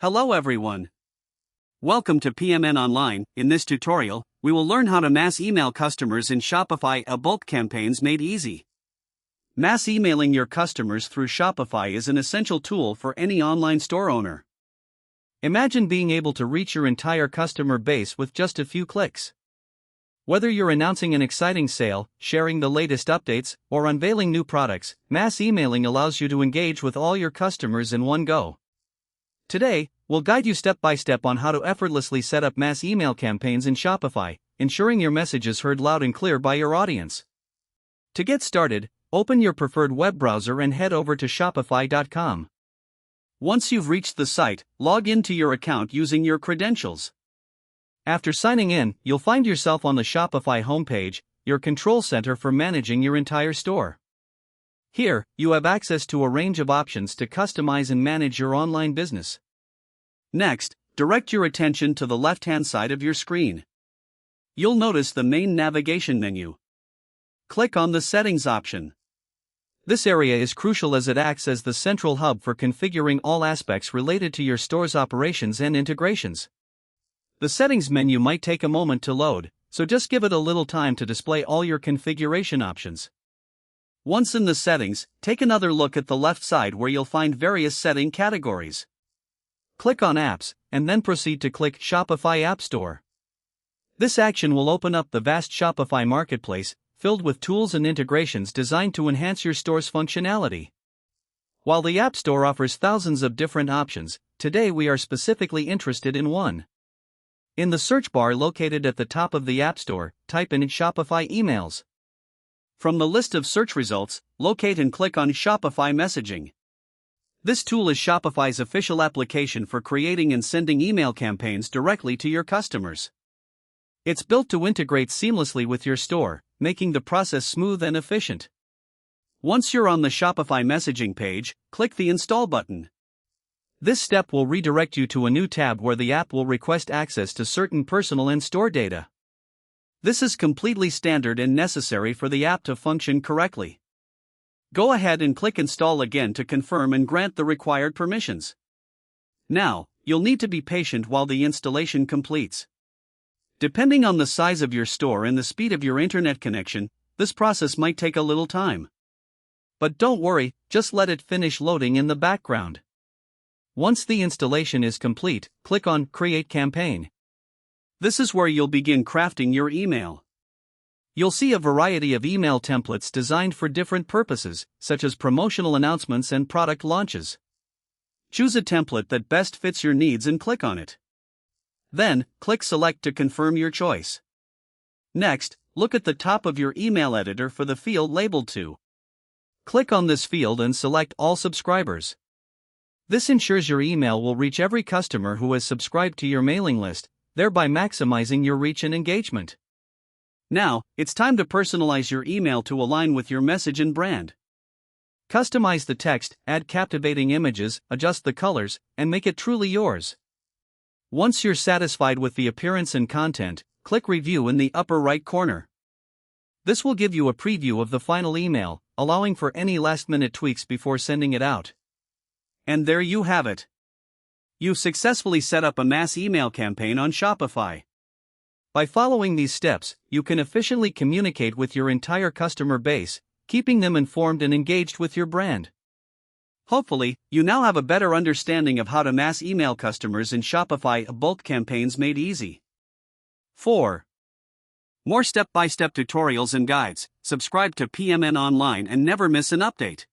Hello everyone. Welcome to PMN Online. In this tutorial, we will learn how to mass email customers in Shopify. Bulk campaigns made easy. Mass emailing your customers through Shopify is an essential tool for any online store owner. Imagine being able to reach your entire customer base with just a few clicks. Whether you're announcing an exciting sale, sharing the latest updates, or unveiling new products, mass emailing allows you to engage with all your customers in one go. Today, we'll guide you step by step on how to effortlessly set up mass email campaigns in Shopify, ensuring your message is heard loud and clear by your audience. To get started, open your preferred web browser and head over to Shopify.com. Once you've reached the site, log into your account using your credentials. After signing in, you'll find yourself on the Shopify homepage, your control center for managing your entire store. Here, you have access to a range of options to customize and manage your online business. Next, direct your attention to the left-hand side of your screen. You'll notice the main navigation menu. Click on the Settings option. This area is crucial as it acts as the central hub for configuring all aspects related to your store's operations and integrations. The Settings menu might take a moment to load, so just give it a little time to display all your configuration options. Once in the settings, take another look at the left side where you'll find various setting categories. Click on Apps, and then proceed to click Shopify App Store. This action will open up the vast Shopify marketplace, filled with tools and integrations designed to enhance your store's functionality. While the App Store offers thousands of different options, today we are specifically interested in one. In the search bar located at the top of the App Store, type in Shopify Emails. From the list of search results, locate and click on Shopify Messaging. This tool is Shopify's official application for creating and sending email campaigns directly to your customers. It's built to integrate seamlessly with your store, making the process smooth and efficient. Once you're on the Shopify Messaging page, click the Install button. This step will redirect you to a new tab where the app will request access to certain personal and store data. This is completely standard and necessary for the app to function correctly. Go ahead and click Install again to confirm and grant the required permissions. Now, you'll need to be patient while the installation completes. Depending on the size of your store and the speed of your internet connection, this process might take a little time. But don't worry, just let it finish loading in the background. Once the installation is complete, click on Create Campaign. This is where you'll begin crafting your email. You'll see a variety of email templates designed for different purposes, such as promotional announcements and product launches. Choose a template that best fits your needs and click on it. Then, click Select to confirm your choice. Next, look at the top of your email editor for the field labeled To. Click on this field and select All Subscribers. This ensures your email will reach every customer who has subscribed to your mailing list, thereby maximizing your reach and engagement. Now, it's time to personalize your email to align with your message and brand. Customize the text, add captivating images, adjust the colors, and make it truly yours. Once you're satisfied with the appearance and content, click Review in the upper right corner. This will give you a preview of the final email, allowing for any last-minute tweaks before sending it out. And there you have it. You've successfully set up a mass email campaign on Shopify. By following these steps, you can efficiently communicate with your entire customer base, keeping them informed and engaged with your brand. Hopefully, you now have a better understanding of how to mass email customers in Shopify. Bulk campaigns made easy. 4. More step-by-step tutorials and guides. Subscribe to PMN Online and never miss an update.